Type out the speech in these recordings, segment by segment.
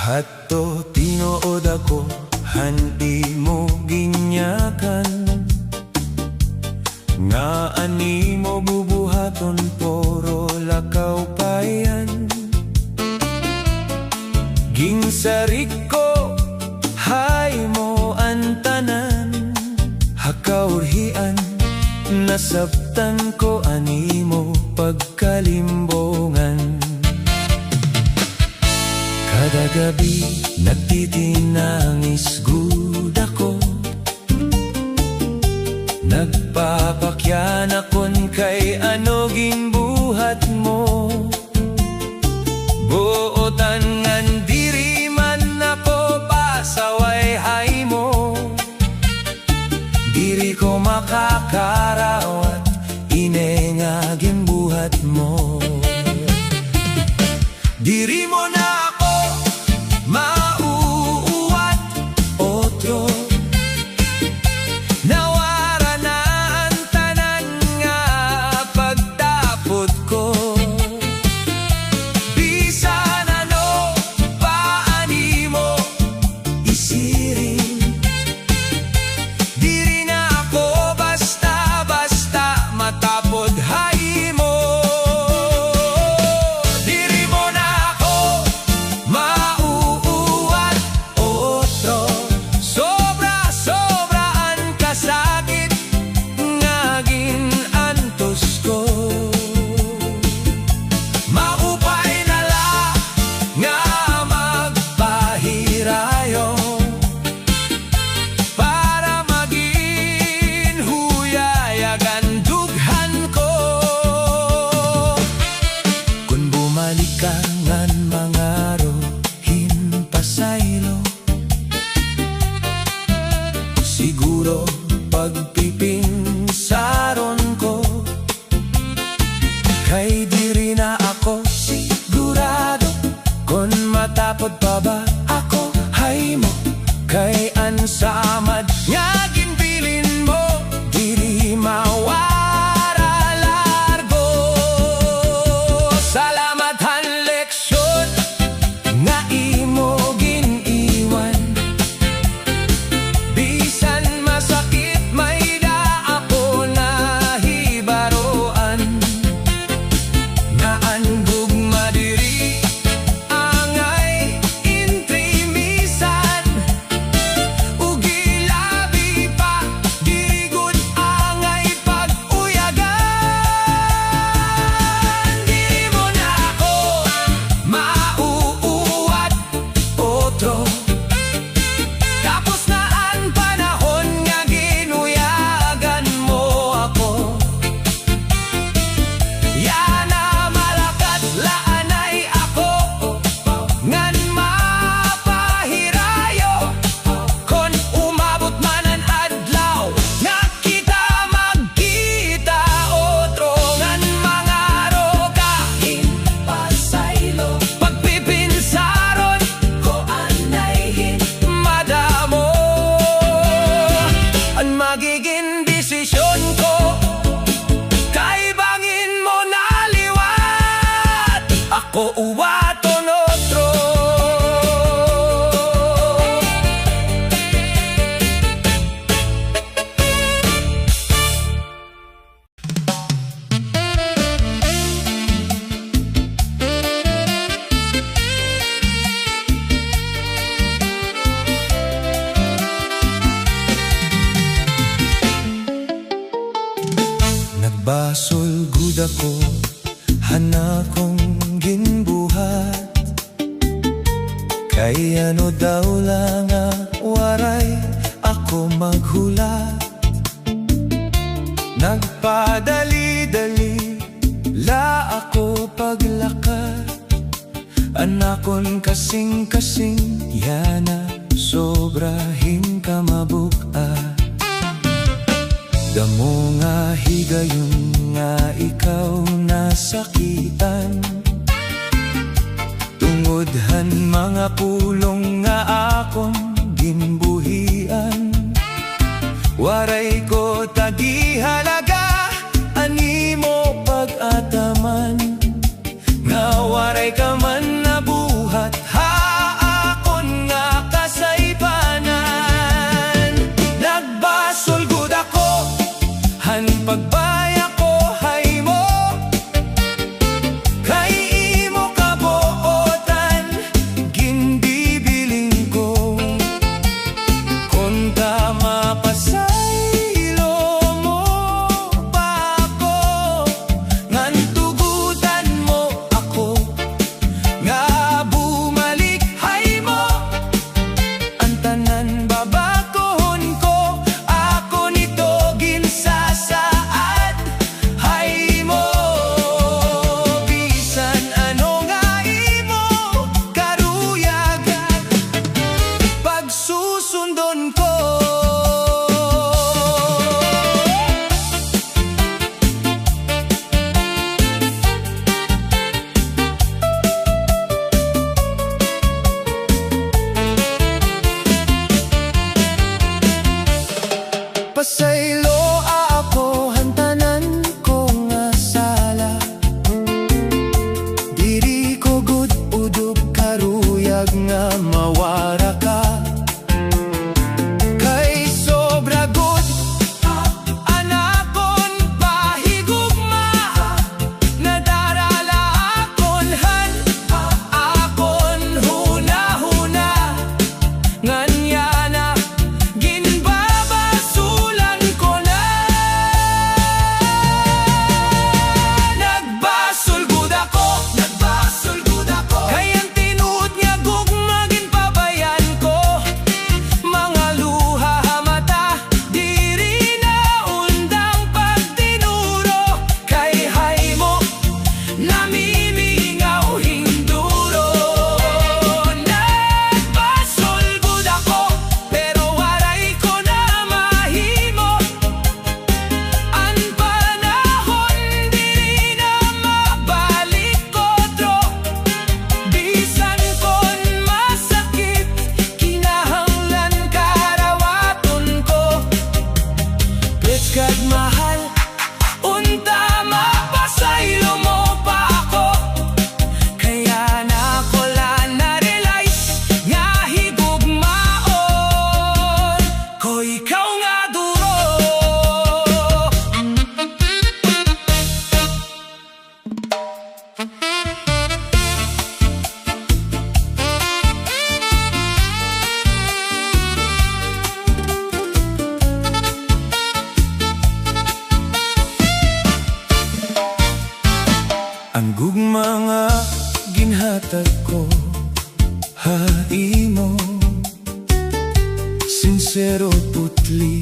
Hadto tinuod ako, handi mo ginyakan. Nga ani mo bubuhaton, poro lakaw payan. Ginsarik ko, hay mo antanan. Hakaurhian, nasabtan ko ani mo pagkalimbongan. Kada gabi nagtitinangis gud ako, nagpapakyan akon kay ano ginbuhat mo. Buotan ngan diri man ako pasaway hay mo. Diri ko makakarawat ine nga ginbuhat mo. Diri mo na ako mauuwat otro. Nawara na ang tanan nga pagtapot ko. Bisan ano paani mo isiring. Diri na ako basta-basta matapod hay mo. Diri mo na ako mauuwat otro. Sobra-sobra ang kasakit nga ginantos ko. Maupay na la nga magpahirayo para maging huyayag ang dughan ko. Kung bumalik ka ngan mangaro hinpasaylo, siguro pagpipinsaron ko. Kay diri na ako sigurado, kung matapod pa ba ako hay mo. Kay ansamad nga ginbilin mo, diri mawara largo. Salamat han leksyon nga imo giniwan. Bisan masakit may da ako nahibaroan. Nga ang gugma diri angay intrimisan. Ugi labi pa diri gud angay pag-uyagan. Diri mo na ako mauuwat otro. Tapos na ang panahon nga ginuyagan mo ako. Yana malakat laanay ako ngan mapahirayo. Kon umabot man ang adlaw nga kita magkita otro. Ngan mga rogahin pasaylo, pagpipinsaron ko anayhin madamo. Ang magiging desisyon ko kay bangin mo naliwat. Ako uwaton otro. Nagbasol gud ako, hana kong ginbuhat. Kay ano daw lang nga waray ako maghulat. Nagpadali-dali la ako paglakad. Anakon kasing-kasing yana sobrahin ka mabukat. Damo nga higayon nga ikaw nasakitan. Tungodhan mga pulong nga akon ginbuhian. Waray ko tagihalaga ani mo pag-ataman. Nga waray ka man nabuhat ha kag nga mawara ka. Kay sobra good anakon pahigugma, nadarala akonhan akon huna-huna. Nganya na ginbabasulan ko na, nagbasol gud ako kay ang tinuod niya gugma ginpabayan ko. Mga luha mata diri na undang pagtinuro, kay haymo namimingaw hinduro. Nagbasol gud ako pero waray ko na mahimo, ang panahon diri na mabalik kodro. Bisan kon masakit kinahanglan karawaton ko. Bitch kag mahal unta mapasaylo mo pa ako, kaya na ko lang na-realize nga higugmaon ko ikaw nga duro. Ang gugma nga ginhatag ko haimo, sincero putli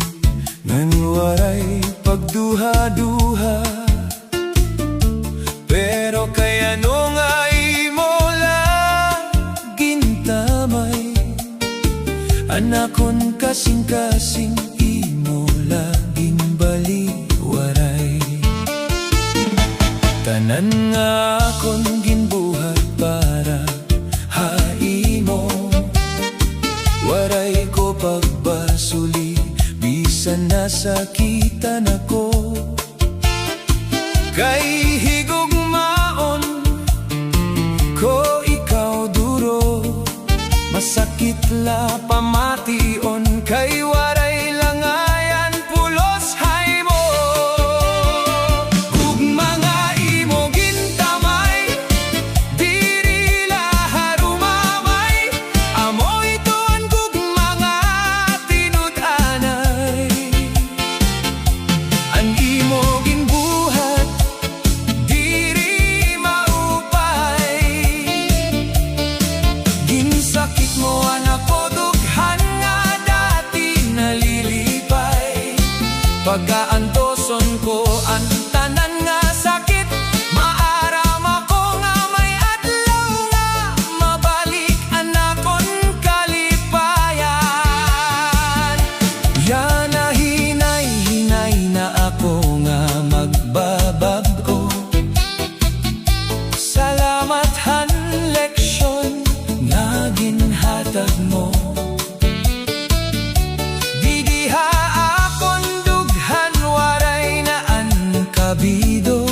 ngan waray pagduha-duha. Pero kay ano nga imo lang gintamay, anakon kasing-kasing imo laging baliwaray. Tanan nga akon ginbuhat para haimo, waray ko pagbasuli bisan nasakitan ako. Kay higugmaon ko ikaw duro, masakit la pamation kay waray langayan pulos haymo. Gugma nga imo gintamay diri la rumamay, amoy tuon gugma nga tinud-anay. Ang imo ginbuhat diri maupay, ginsakit mo anak ko dughan nga dati nalilipay. Pagkaantoson ko ang tanan nga sakit, maaram ako nga may adlaw nga mabalik anakon kalipayan. Yan na hinay-hinay na ako nga magbabag-o. Salamat han leksyon nga ginhatag mo. Didiha akon dughan waray na an kabido,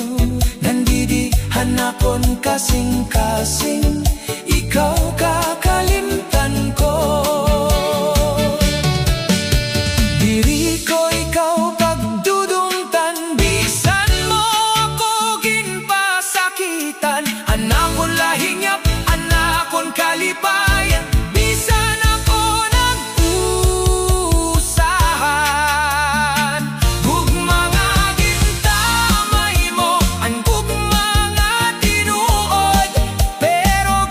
nandidihan akon kasing-kasing ikaw kakalimtan ko. Diri ko ikaw pagdudungtan, bisan mo ako ginpasakitan. Anakon lahingap, anakon kalipayan, bisan ako nag-usahan. Gugma nga gintamay mo, ang gugma nga tinuod, pero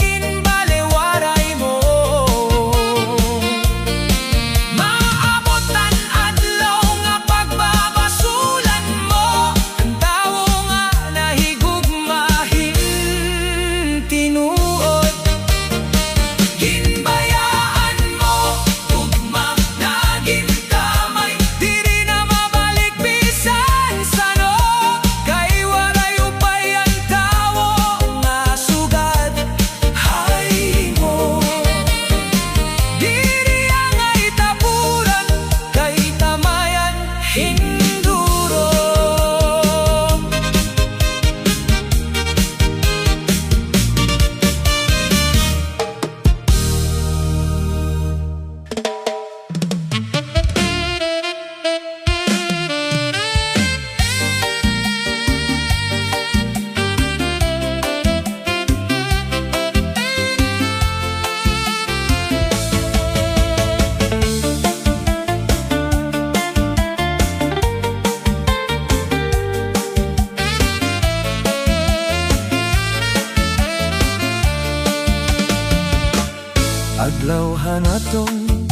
Adlaw hanatong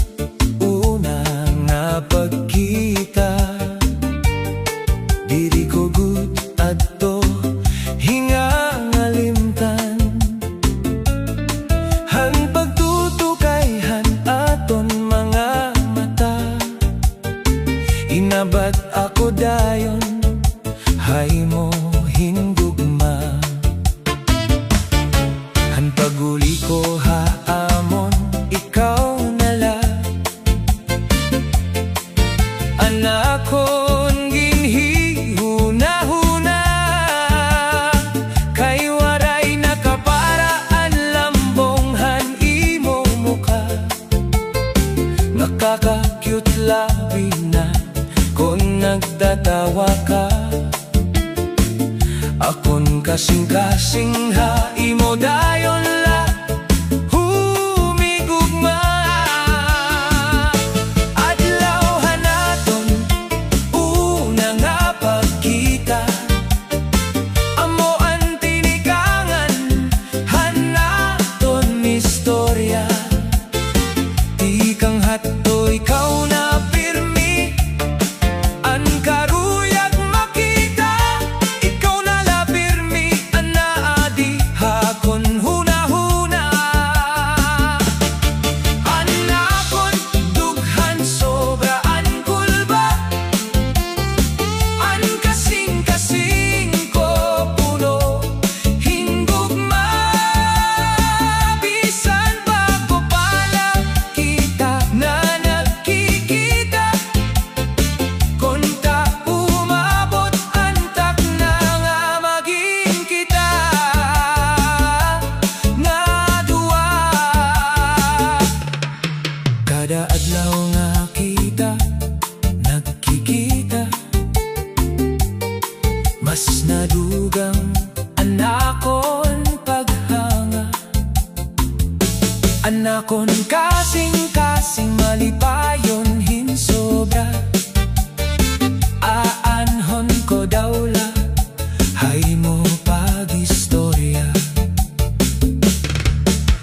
una nga pagkita, diri ko gud adto hinga nga limtan. Han pagtutukayhan aton mga mata, inabat ako dayon hay mo hingugma. Han paguli ko haamon ikaw nala, anakon ginhihuna-huna, kay waray nakaparaan lambong han imong muka. Nakaka-cute labi na kung nagtatawa ka, akon kasing-kasing ha imo dayon la humigugma. Adlaw hanaton una nga pagkita, amo ang tinikangan hanaton istorya. Di kang hatto ikaw na pirmi, an karuyag makita, ikaw na la pirmi, an naadi hakon huna-huna. Anakon dughan sobra an kulba, an kasing-kasing ko puno hingugma. Bisan bago pala kita na nagkikita, konta umabot antak na nga maging kita nga duwa. Kada adlaw nga kita nagkikita, mas nadugang anakon paghanga. Anakon kasing-kasing malipayon hinsobra, aanhon ko dawla hay mo pag-istorya.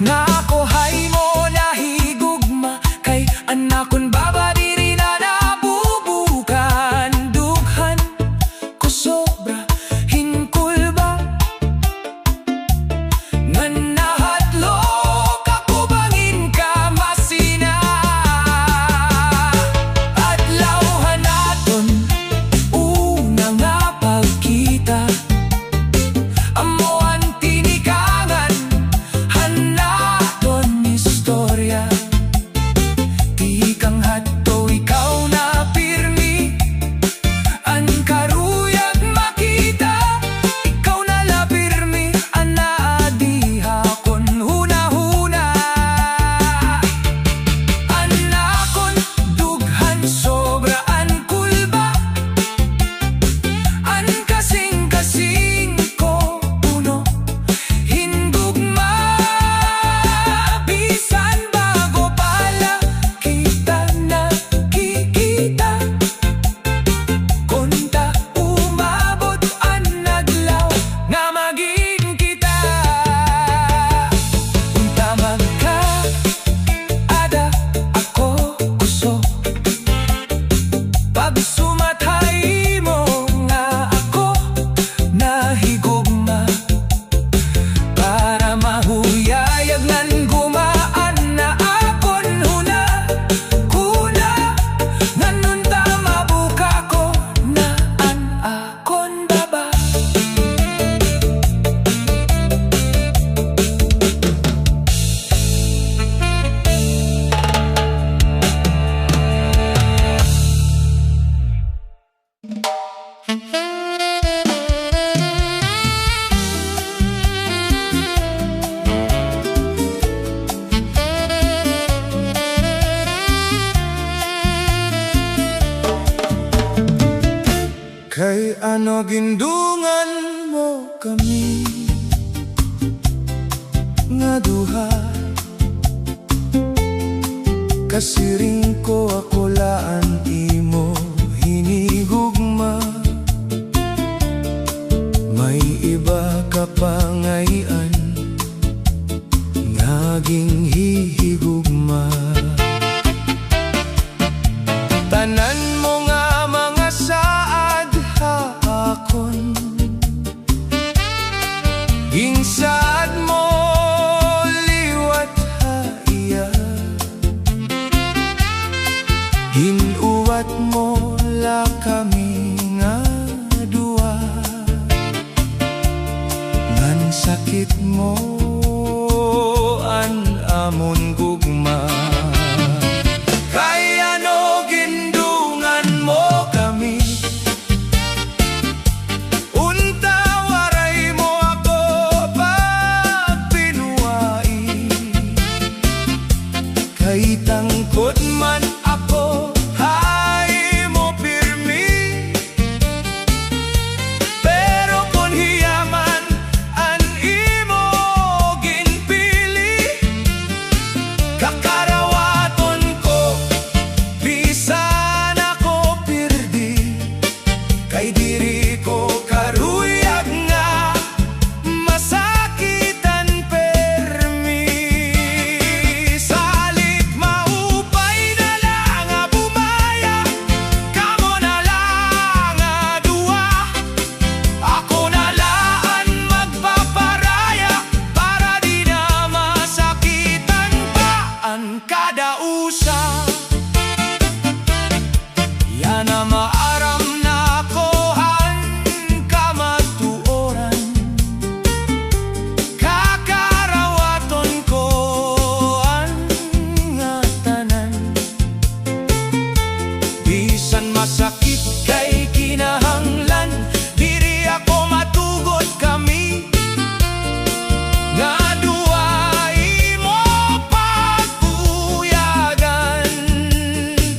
Nga ako hay mo nahigugma, kay anakon baba diri na nabubukan. Dughan ko sobra hinkulba, nga nahadlok ako bangin ka masina. Adlaw hanaton una nga pagkita, amo ang tinikangan hanaton istorya. Di kang hatto ikaw na pirmi, an karuyag makita, ikaw na la pirmi, an naadi hakon huna-huna. Anakon dughan sobra an kulba, an kasing-kasing ko puno hingugma. Bisan bago pala kita nakikita, konta umabot an adlaw nga maging kita. Unta magka ada ako kuso, pag sumatay mo nga ako nahigugma, para mahuyayag nan gumaan na akon huna kuna. Nganun ta mabuka ko na an akon baba. Kay ano gindungan mo kami nga duha, kasiring ko ako laan imo hinigugma. May iba ka pa ngayon, naging hihigugma. aton gugma. Kaya no gindungan mo kami, unta waray mo ako pag pinuwai. Kay tangkod man ako, hay mo pirmi, pero kung hiyaman an imo ginpili, kakarawaton ko bisan ako pirdi. Kay diri ko karuyag nga masakitan permi. Salit maupay na lang nga bumaya, kamo na lang nga duwa. Ako na laan magpaparaya para di na masakitan pa ang kada usa. Yan na maaram na kohan kamatuoran, kakarawaton ko ang nga tanan. Bisan masakit kay kinahanglan, diri ako matugod kami. Nga duway mo pagbuyagan,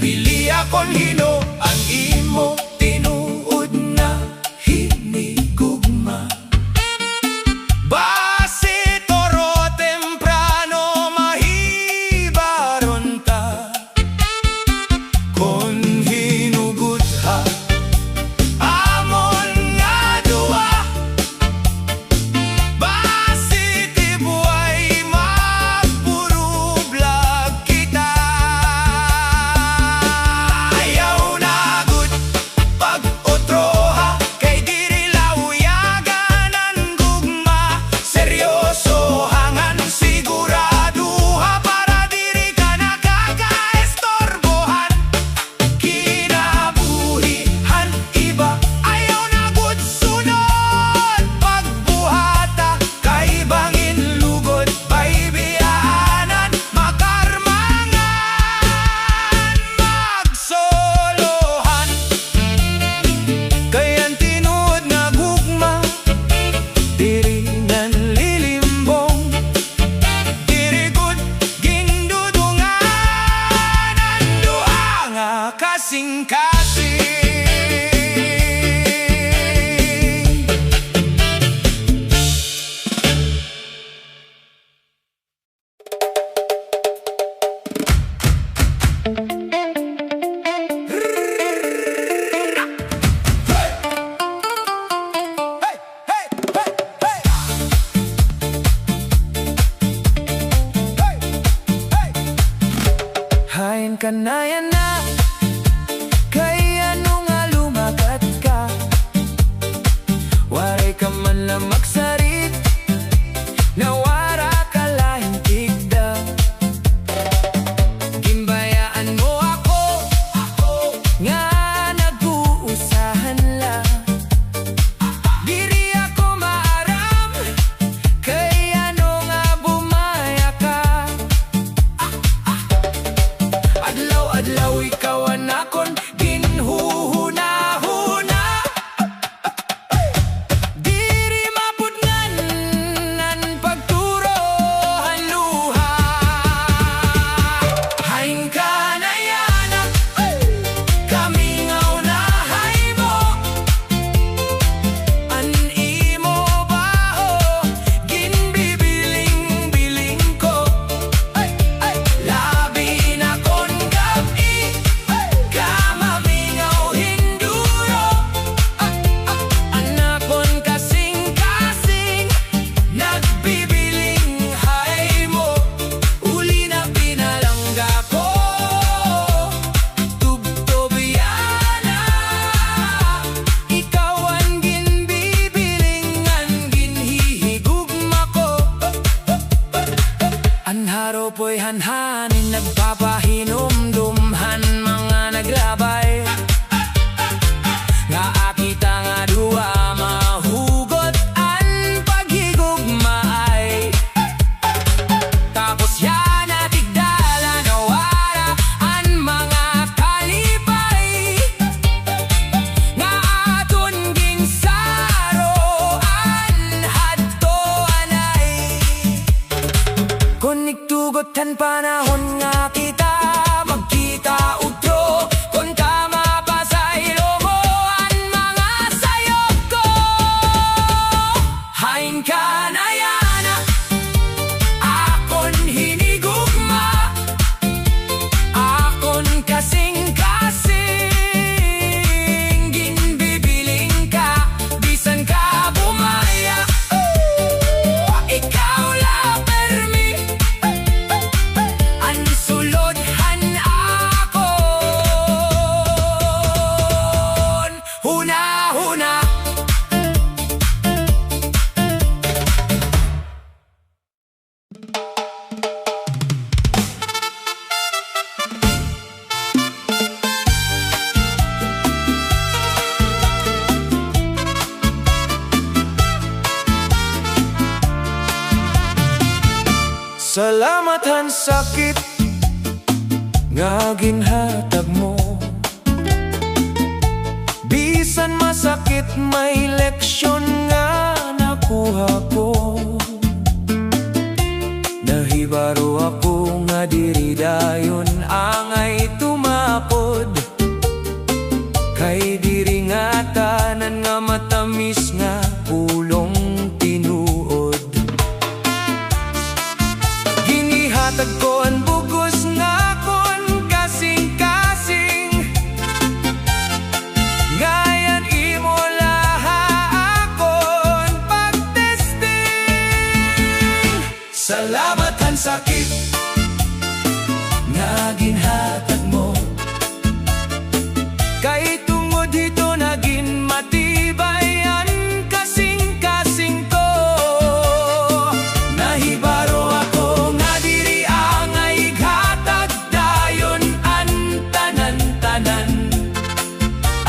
pili akong hino ang imo tinuod na hinigugma. Base toro temprano mahibaron ta, kon hinugot ha amon nga duwa. Base tibuay magpurublag kita. Ayaw na gud pag-otroha, kay diri lawyagan ang gugma. Seryoso hangan siguraduha para diri ka nakakaestorbohan. Kinabuhihan iba, ayaw na gud sunod pagbuhata. Kay bangin lugod bay biyaanan, makarmangan magsolohan. Kay ang tinuod nga gugma, diri nan lilimbong, diri gud gindudungan ang duha nga kasing-kasing. Hain kanayan na, kay ano nga lumagat ka. Waray ka man lang magsarit, nawara ka lahing tigda. Gimbayaan mo ako, nga nag-uusahan la. Diri ako maaram, kay ano nga bumaya ka. Adlaw-adlaw ikaw ang akon ginhuhuna-huna. Diri mapudngan ang pagturo ang luha. Haing ka na yana, kami nga unahay mo. An imo baho, ginbibiling-biling ko. Labi na kon gabi, kamamingaw hinduro. Anakon kasing-kasing, nagbibiling hay mo. Uli na pinalangga ko, tubtobyana. Ikaw ang ginbibiling, ang ginhihigugma ko. Ang haropo'y hanhanin, nagpapahinom-dumhan mga naglabay. Nga akita nga duwa, mahugot ang paghigugmaay. Tapos yan at Kon nga kita magkita utro, kon tama pa sa ilo mo ang mga sayop ko. Hain ka na yana, akon hinigugma, akon kasing-kasing, ginbibiling ka, bisan ka bumaya. Ikaw la permi, ang sulodhan akon. Huna-huna, salamat han sakit nga ginhatag mo. Bisan masakit may leksyon nga nakuha ko. Nahibaro ako nga diri dayon angay tumakod, kay diri nga tanan nga matamis nga pulong tinuod. Ginihatag ko ang bugos nga kon kasing-kasing, ngayon imo laha akon pagtesting. Salamat ang sakit nga ginhatag mo, kay tungod dito naging matibay ang kasing-kasing ko. Nahibaro ako nga diri angay hatag dayon ang tanan-tanan,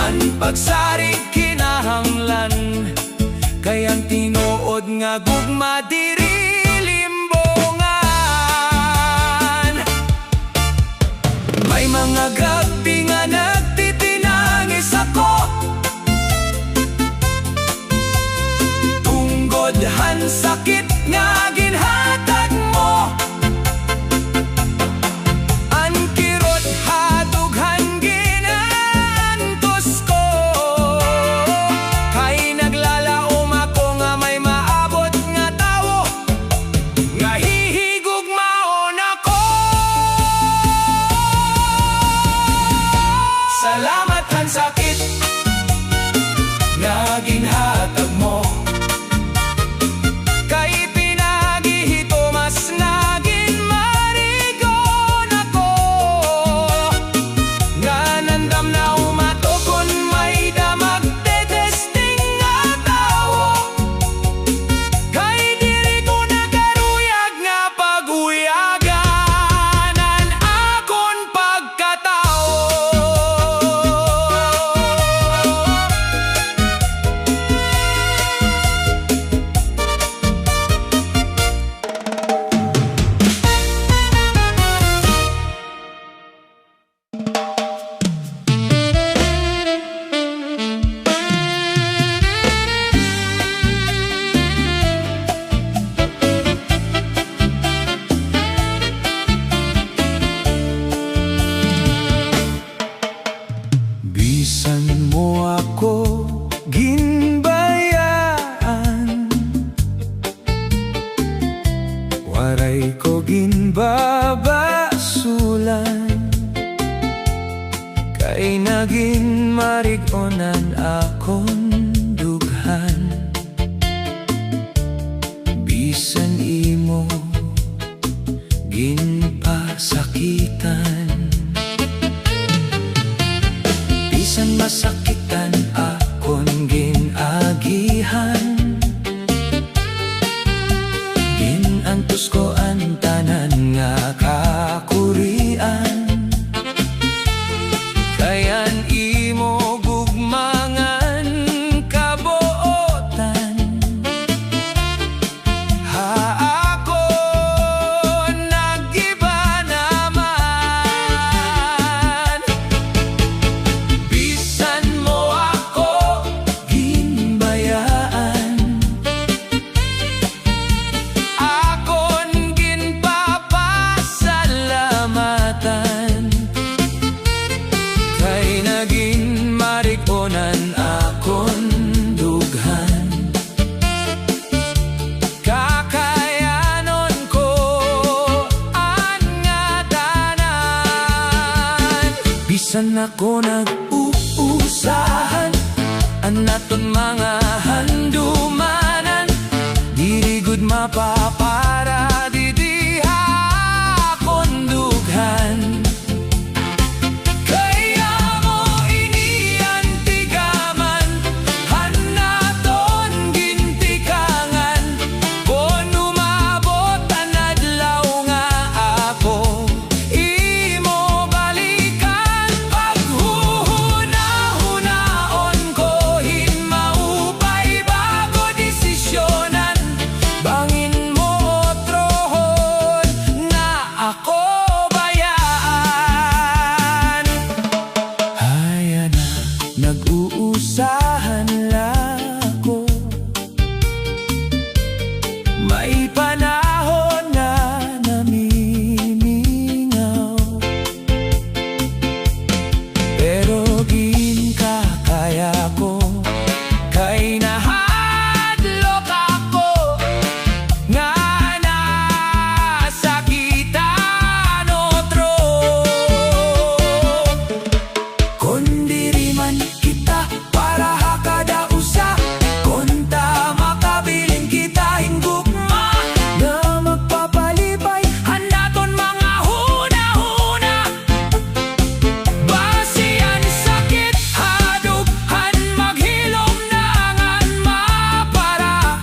ang pagsarig kinahanglan, kay ang tinuod nga gugma diri limbongan. May mga gabi nga nagtitinangis ako, tunggod han sakit nga ginhatag mo. Ang kirot hatughan ginantos ko, kay naglalaom ako nga may maabot nga tawo, nga hihigugmaon ako. Salamat han sakit nga ginhatag mo, kay pinagihito mas naging marigon ako, nga nandam na umatokon may damag tetesting nga tawo, kay diri ko nagaruyag nga paguyaganan akon pagkatao. Bisan mo ako ginbayaan, waray ko ginbabasulan, kay naging marigonan akon dughan. Bisan imo ginpasakitan, bisan masakitan akon ginagihan, ginantos ko ang tanan nga kakurian, kayan imo gugmangan kabuotan. Ha ako nagiba naman, Bisan ako nag-uusahan anaton mga handumanan, dili gud mapapara didiha akong dughan. Kaya mo iniantigaman hanaton gintikangan, kung umabot ang adlaw nga ako imo balikan. Paghuhuna-hunaon ko hinmaupay bago desisyonan, bangin mo otrohon na ako bayaan. Haya na, nag-uusahan lako, may panahon na namimingaw, pero ginkakaya ko kay nahadlok ako nga nasakitan otro. Kung diri man kita para hakada usa, kung ta makabiling kita hingugma na magpapalipay hanaton mga huna-huna. Basihan sakit hadughan maghilom na angan mapara,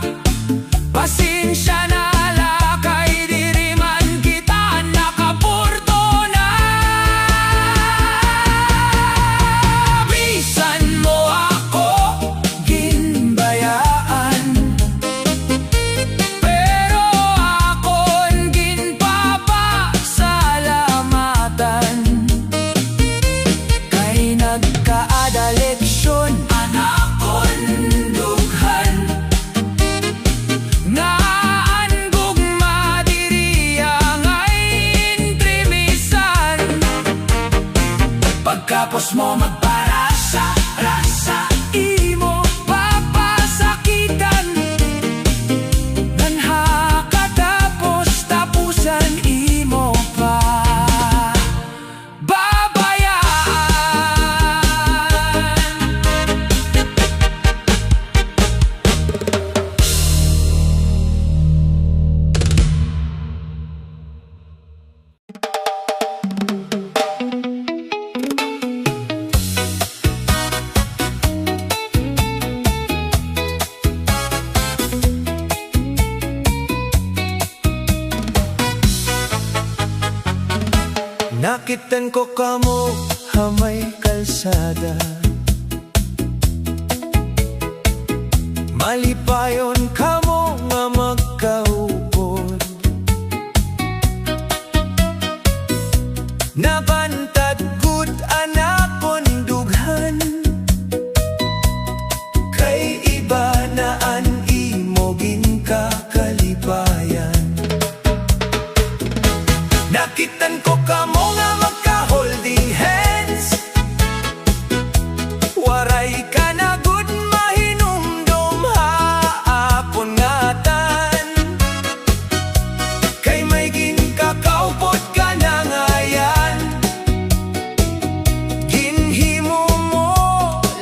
pasensya na lakay diri man kita nakapurto na. Bisan mo ako ginbayaan, pero akon ginpapasalamatan. Kay nagkaada leksyon anakon dughan, nga ang gugma diri angay intrimisan. Pagkapos mo magparasa, rasa imo papasakitan, ganha katapos tapusan imo pa babayaan. Nakitan ko kamo hamay kalsada, malipayon kamo nga magkaupod. Nabantad gud anakon dughan, kay iba na an imo ginkakalipayan. Nakitan ko kamo nga magka-holding hands, waray ka na gud mahinumdum haapon ngatan. Kay may ginkakaupod ka na ngayan, ginhimo mo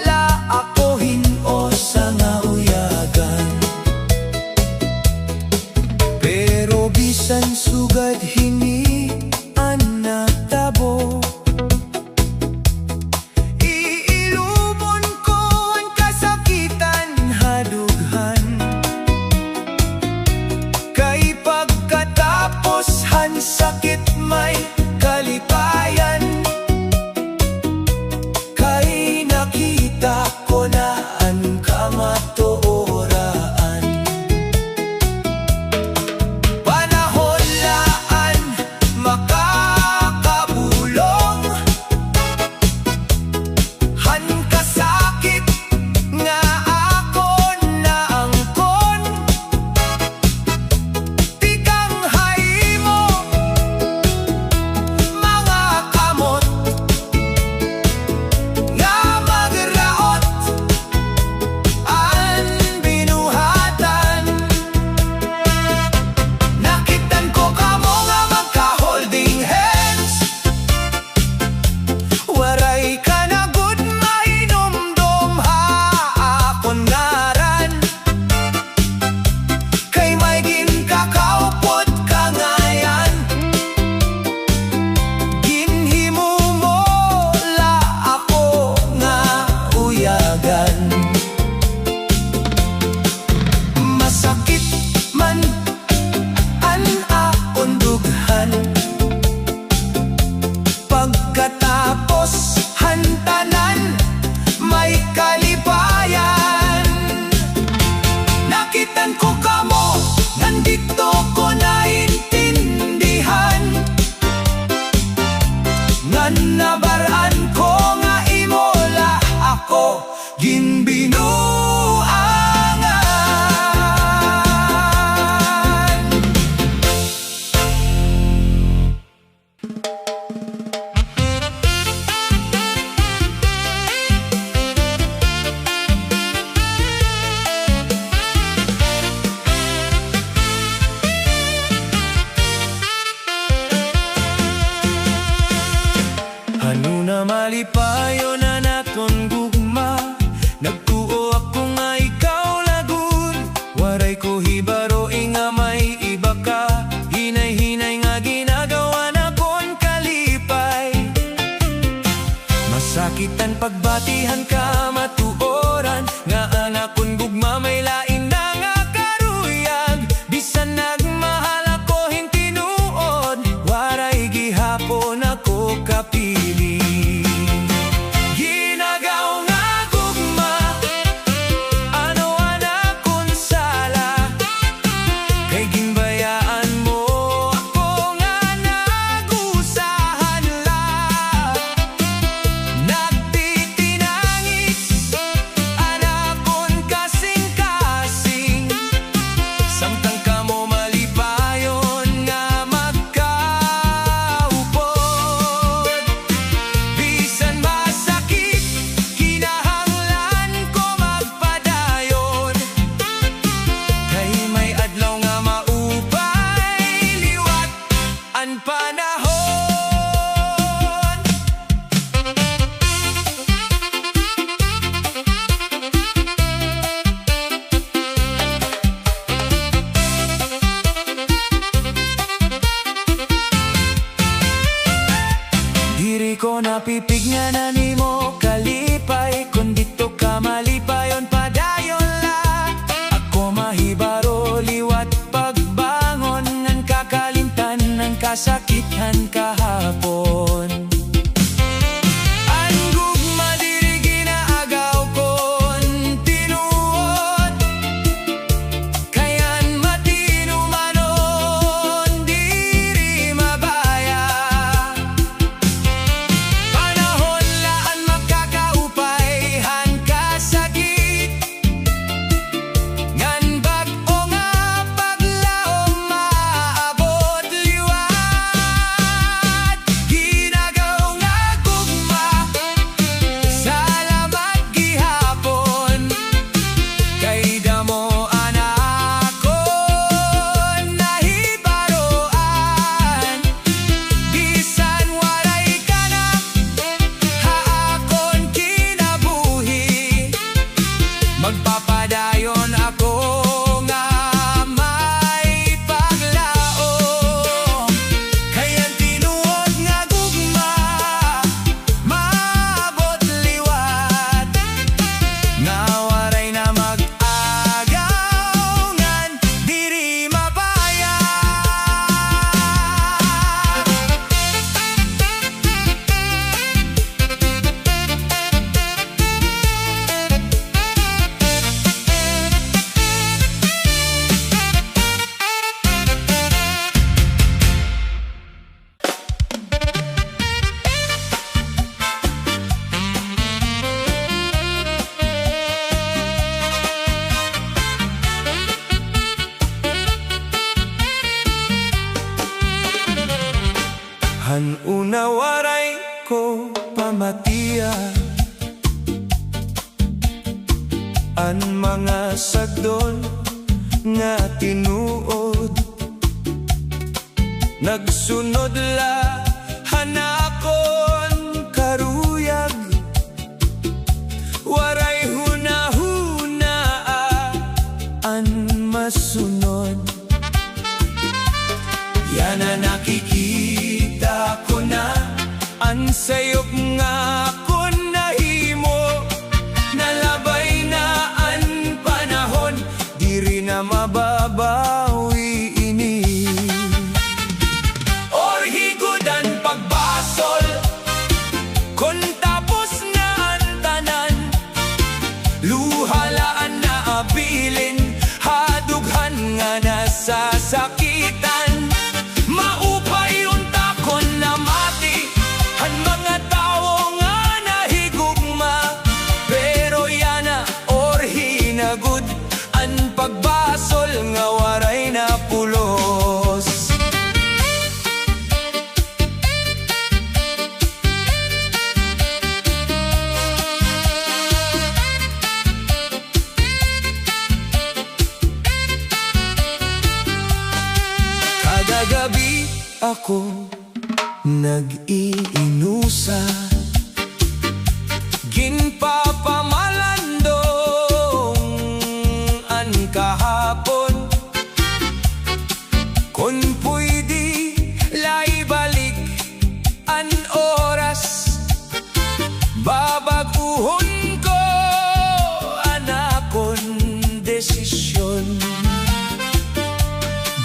la ako hinos sa nauyagan. Pero bisan sugad hini anatab nabaraan ko nga imola ako ginbinuangan. Ano na malipayo na naton gugma, nagtuo ako nga ikaw lagun. Waray ko hibaro nga may iba ka, hinay-hinay nga ginagawa na kon kalipay. Masakitan pagbatihan ka matuoran, nga anak kon gugma may lain na nga karuyag. Bisan nagmahal ako hintinuod, waray gihapon ako kapili. Ginagaw nga gugma, ano anak kong sala, kay ginbayaan mo ako nga nagusahan la. Nagtitinangis, anak kong kasing-kasing, samtang kamo malipayon nga magkaupod. Bisan masakit, kinahanglan ko magpadayon, kay may adlaw nga maupay liwat ang panahon. Diri ko napipig nga na nimo kalipay, kung dito ka malipayon padayon la. Ako mahibaro liwat pagbangon, ngan kakalimtan ng kasakitan kahapon. Ang gugma diri ginaagaw kon tinuod, kayan matinumanon diri mabaya. Panahon laan magkakaupay han kasakit, ngan bag-o nga paglaom maabot liwat. Ginagaw nga gugma, salamat gihapon, kay damo anak ko nahibaroan. Bisan waray ka na, haakon kinabuhi, magpapadayon ako nga may paglaom. Kayan tinuod nga gugma, maabot liwat, nga waray na mag-agaw, ngan diri mabaya. Han una waray ko pamatiya, an mga sagdol nga tinuod, nagsunod la hanakon karuyag. Waray hunahunaa an masunod, yan na nakikita ko na ang sayop nga ako nahimo. Nalabay na ang panahon, diri na mababawi ini. Or higudan pagbasol, kung tapos na ang tanan, luhalaan na abilin, hadughan nga nasasakitan. Maupay unta kon na mati, han mga ako nag-iinusa, ginpapamalandong an kahapon. Kung pwede laibalik an oras, babaguhon ko anakon desisyon.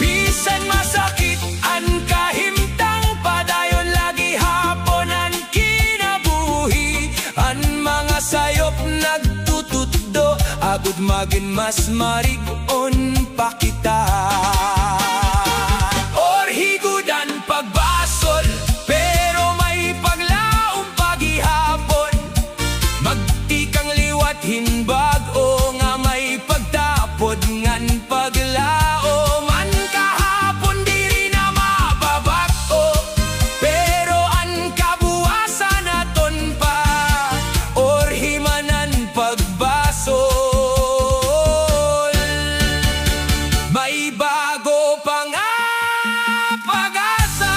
Bisan masakit an kahimtang, padayon lagi hapon ang kinabuhi. An mga sayop nagtutuddo, agud magin mas marigon pa kita. Or higudan pagbasol, pero may paglaong paghihapon. Magtikang liwat hinbag o nga may pagtapod ngan paglaom. An kahapon diri na mababag-o, pero an kabuwasan naton pa. Or himanan pagbasol, may bago pa nga pag-asa.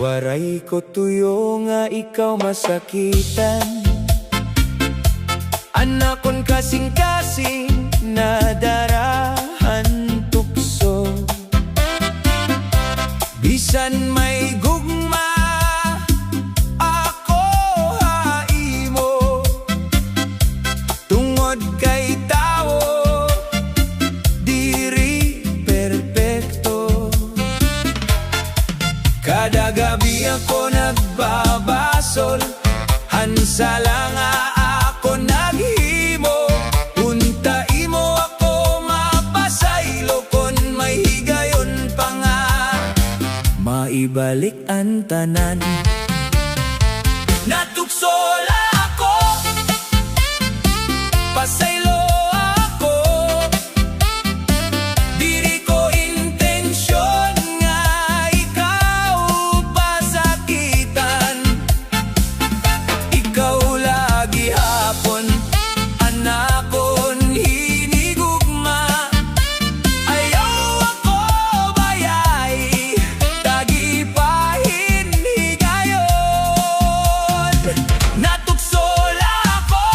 Waray ko tuyo nga ikaw masakitan, anakon kasing-kasing na darahan tukso. Bisan may gugma ako haimo, tungod kay tao diri perpekto. Kada gabi ako nagbabasol, hansala nga ako naghimo. Unta imo ako mapasaylo, kon may higayon pa nga maibalik ang tanan. Natuksola ako, pasaylo ako, diri ko intensyon nga ikaw pasakitan. Ikaw lagi hapon anakon hinigugma. Ayaw ako bayay, tagipahin higayon. Natuksola ako,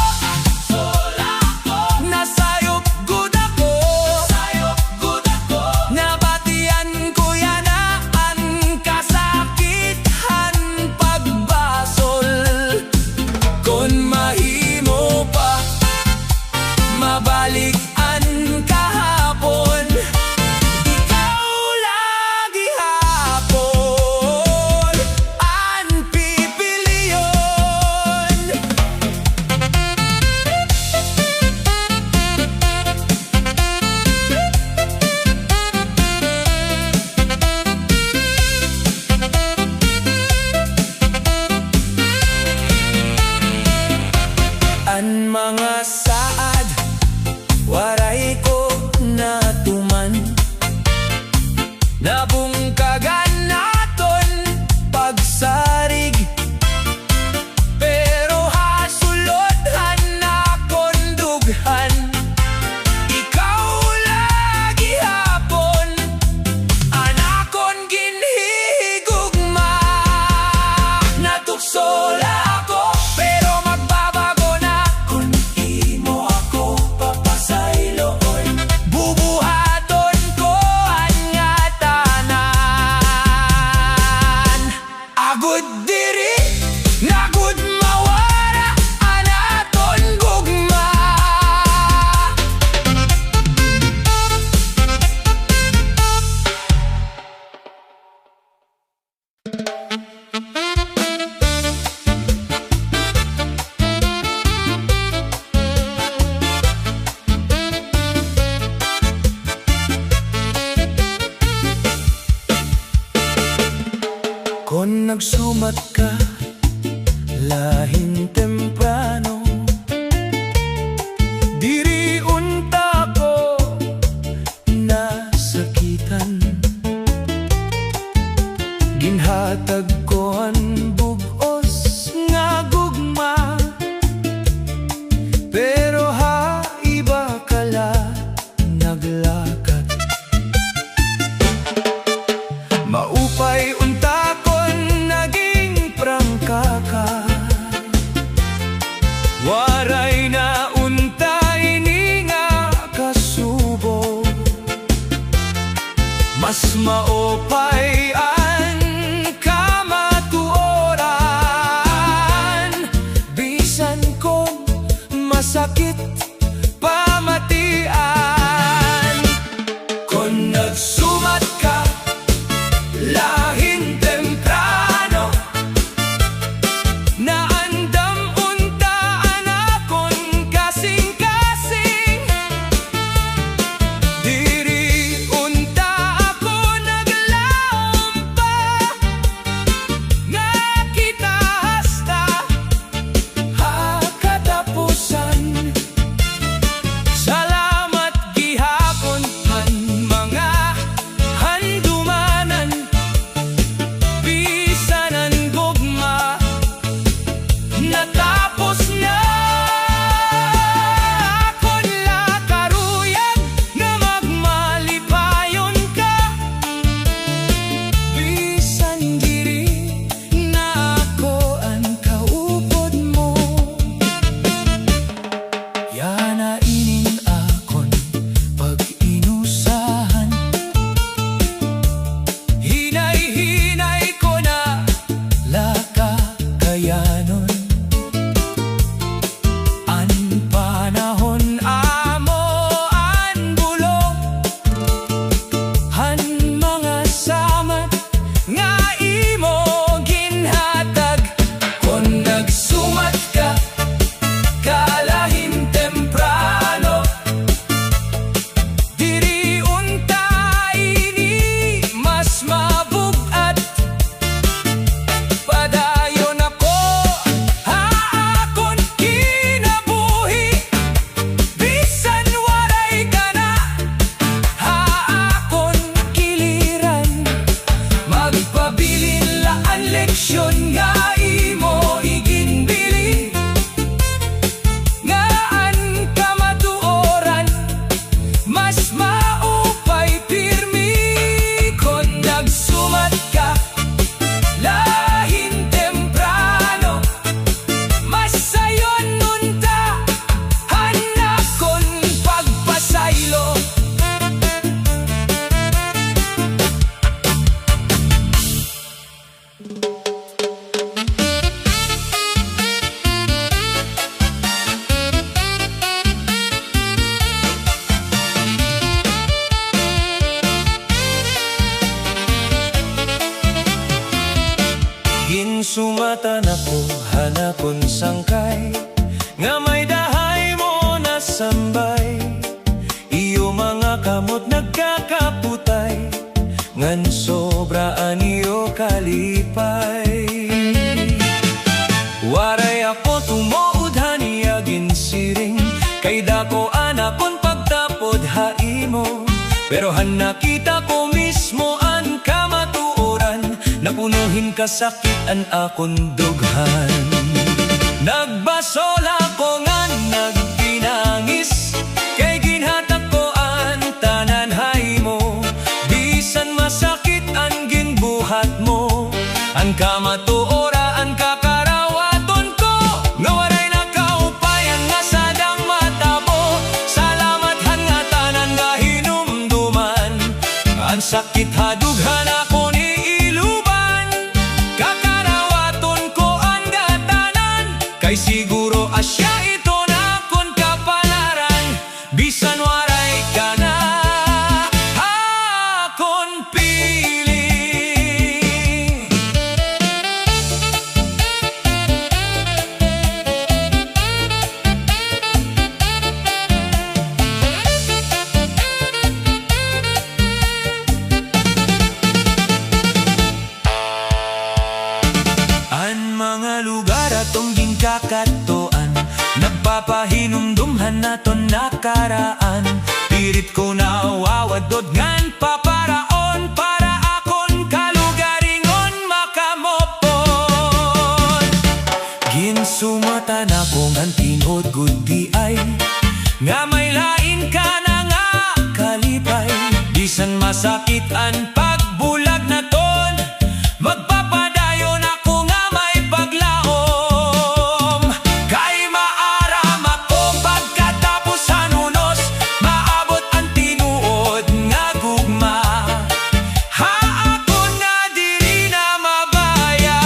nasayop gud ako, nabatian ko yana ang kasakithan pagbasol. Kon mahimo pa mabalik ang kahapon, ikaw lagi hapon ang pipiliyon. Ang mga saad waray ko natuman, nabungkagan naton pagsarig. Pero hasulodhan nakon dughan, ikaw lagi hapon anakon ginhigugma. Natuksola ako, pero magbabago na kung imo ako papasayloon. Bubuhaton ko ang nga tanan, agud diri nagud mawara anaton gugma. Kon nagsumat ka lahing temprano, Diri unta ko nasakitan, ginhatag ko ang bugos nga gugma, pero ha iba kala naglakat. Maupay unta kon naging prangka ka, waray na unta ini nga kasubo. Mas maupay ang kamatuoran, bisan kong masakit pamatian. Kung nagsumat ka lahin temprano, naandam unta anakon kasing-kasing. Diri unta ako naglaom pa, nga kita hasta hakatapusan. Salamat gihapon man mga handumanan, bisan ang gugma natapos na. Akon lakaruyan nga magmalipayon ka, bisan diri na ako ang kaupod mo. Yana inin akon pag-inusahan, hinay-hinay ko na lakakayanon. An panahon amo an bulong, han mga samat nga imo ginhatag. Kung nagsumat ka kalahin temprano, diri unta ini mas mabugat. Padayon ako haakon kinabuhi, bisan waray ka na haakon kiliran. Magpabilin laan leksyon nga imo iginbili, ngaan kamatuoran mas maupay pirmi. Kung nagsumat ka lahin temprano, mas sayon nunta hanakon pagpasaylo. Ginsumatan ako hanakon sangkay, nga may dahay mo nasambay. Iyo mga kamot nagkakaputay, ngan sobraan iyo kalipay. Waray ako tumood haniya ginsiring, kay dako anakon pagtapod haimo. Pero han nakita ko mismo ang kamatuoran, napunuhin kasakit ang akon dughan. Nagbasol ako nga nagpinangis, kay ginhatak ko ang tanan haymo. Bisan masakit ang ginbuhat mo, ang kamatuora ang kakarawaton ko, nga waray nakaupayan nga sadang matabo. Salamat han nga tanan nga hinumduman, ang sakit hadughan ako ni iluban. Kakarawaton ko ang gatanan, kay siguro asya ito na akon kapalaran. Bisan waray ka na akon piling. Ang mga lugar atong ginakatoan, nagpapahinumdumhan na naton nakaraan. Pirit ko nawawadod ngan paparaon para akon kalugaringon makamopon. Ginsumatan akong ang tinod gudi ay nga may lain ka na nga kalipay. Bisan masakit ang pagbulag na ton, magpapadayon ako nga may paglaom. Kay maaram ako pagkatapos sa nunos, maabot ang tinuod nga gugma. Ha ako nga diri na mabaya.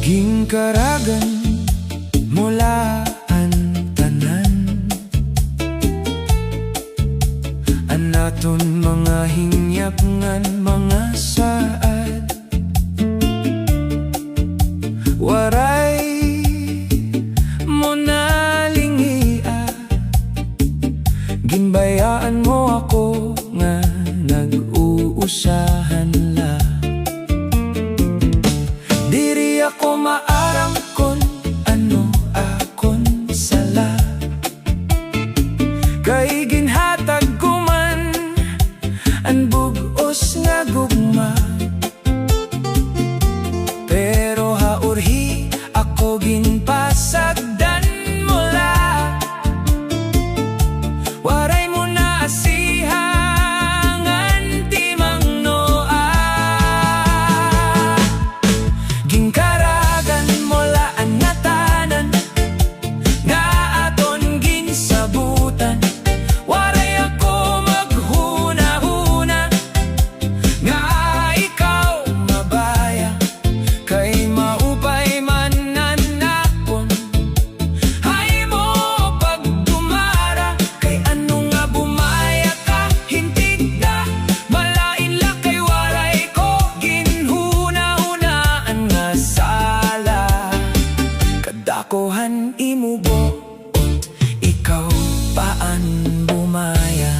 Gingkaragan mula ang tanan, ang naton mga hingyap ngan mga saad. Waray mo na lingia, ginbayaan mo ako nga nag-uusahan la. Diri ako maarang kon ano akon sala, kay ginhatag ko man ang bugos nga gugma. Pero haurhi ako ginpasagdan mula, waray mo na asihangan timang noa. Gingkaragan mula ang natanan nga aton ginsabutan, waray ako maghuna-huna nga ikaw mabaya. Kay maupay man nanakon, hay mo pagtumara. Kay ano nga bumaya ka, hintig na malain la. Kay waray ko ginhuna-hunaan nga sala. Kadakohan imubo, ikaw paan bumaya.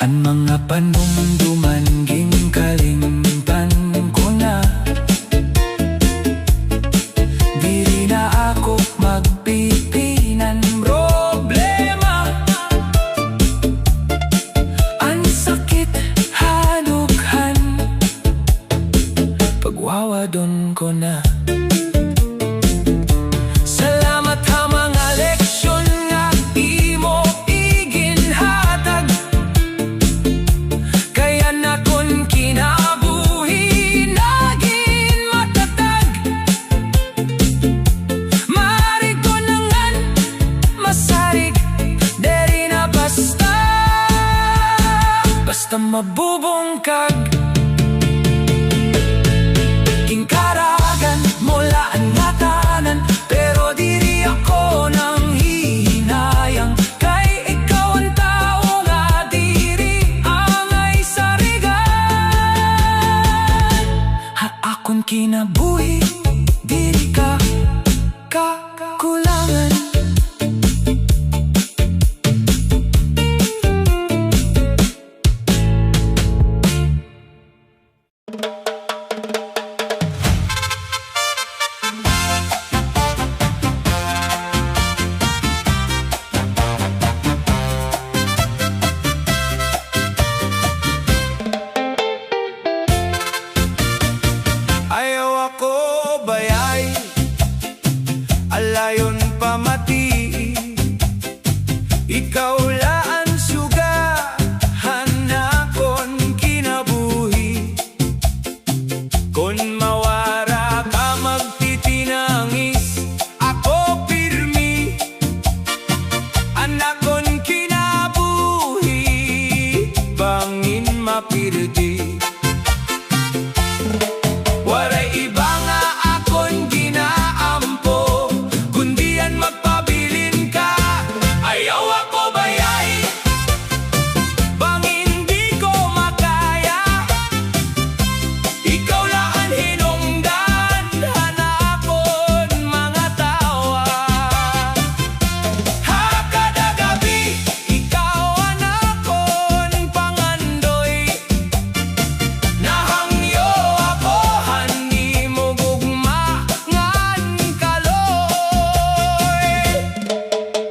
Ang mga panumduman gingkalimtan ko na, diri na ako magpipinan problema. Ang sakit hadughan, pagwawadon ko na. Salamat ha mga leksyon nga imo iginhatag, kaya nakon kinabuhi naging matatag. Marig ko na ngan masarig, deri na basta mabubungkag. Gingkaragan mula ang natanan, pero diri ako nang hihinayang. Kay ikaw ang tao nga diri angay sarigan. Ha akon kinabuhi, diri ka kakulangan.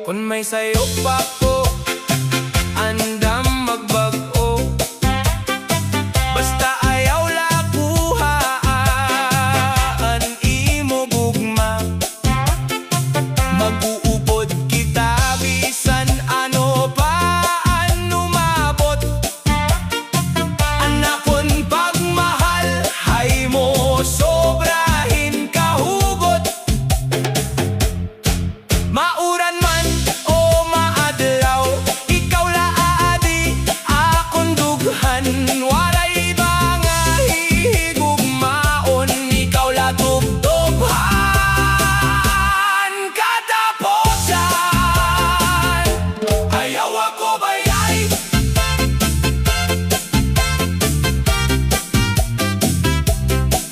Kung may sayo pa ko, andam magbag-o. Basta ayaw lakuhaan, imo gugma. Mag-uupod kita, bisan ano pa ang umabot. Anakon pagmahal, hay mo sobrahin kahugot. Mauran man o maadlaw, ikaw laadi akong dughan. Walay ba nga hihigugmaon, ikaw la tugtughan katapusan. Ayaw ako bayay,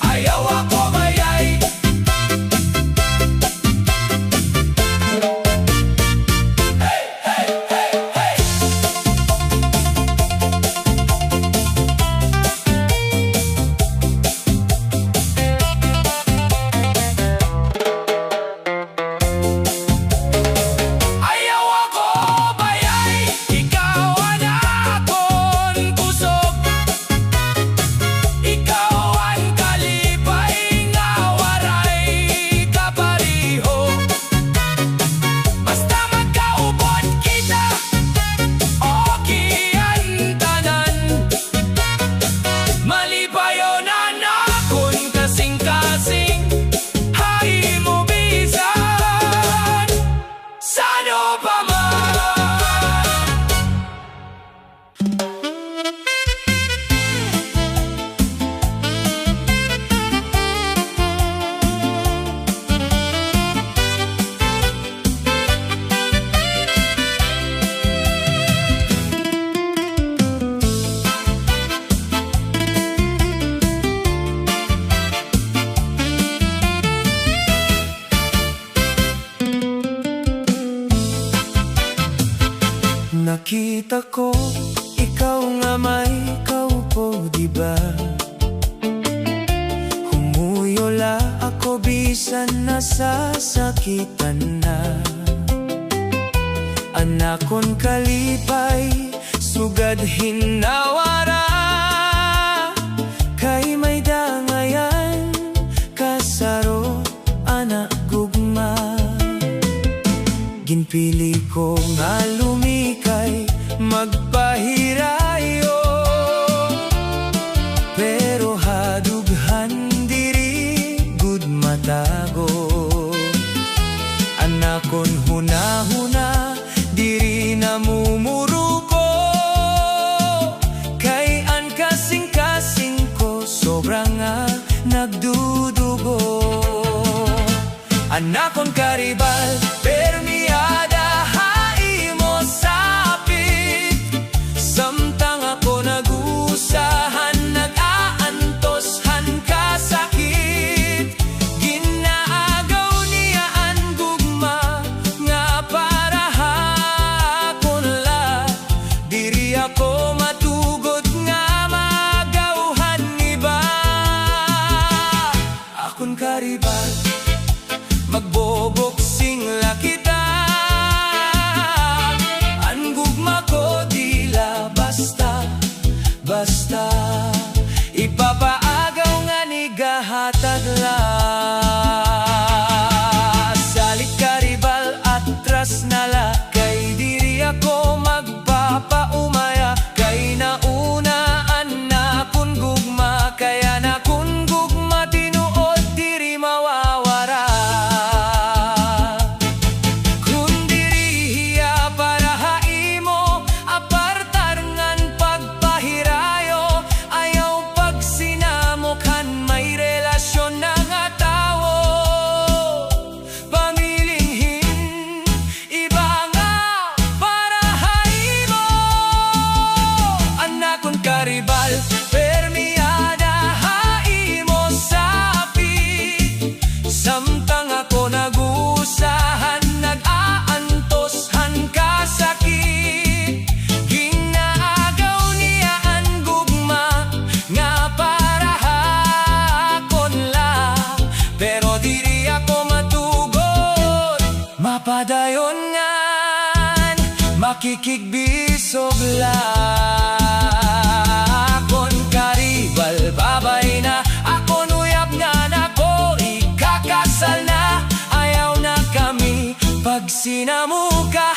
ayaw ako bayay. Ayaw ako bayay, ikaw ang akong kusog. Ikaw ang kalipay nga waray kapariho. Basta magkaubod kita, okay ang tanan. Malipayonan akong kasing-kasing, hay mo bisan sano pa man. Nakita ko, ikaw nga may kaupo, diba? Humuyula ako bisan nasasakitan na. Anakon kalipay, sugad hinawara. Kay may dangayan, kasaro, anak gugma. Ginpili ko nga lumikay, magpahirayo. Pero hadughan diri, gud matago. Anakon huna-huna, diri namumuruko. Kay an kasing-kasing ko, sobrang nga nagdudugo. Anakon karibal, permiada, hai mo sapit. Samtang ako nag-usahan, nag-aantoshan kasakit. Ginaagaw niya ang gugma, nga para hakon la. Diri ako matugot nga magawhan iba. Akon karibal, magboboksing la kita. Ang gugma ko dila basta, basta. Ipapaagaw nga ni gahatag la. Salit karibal, atras na la. Kay diri ako magpapaumaya. Kay naunaan na kun gugma, kaya na kun gugma tinuod diri mawawara. Karibal, permiada, hai mo sapit. Samtang ako nag-usahan, nag-aantoshan kasakit. Ginaagaw niya ang gugma, nga para hakon la. Pero diri ako matugot, mapadayon nga. makikigbisog lakon karibal babay na ako nuyab nga nako ikakasal na ayaw na kami pag sinamuka.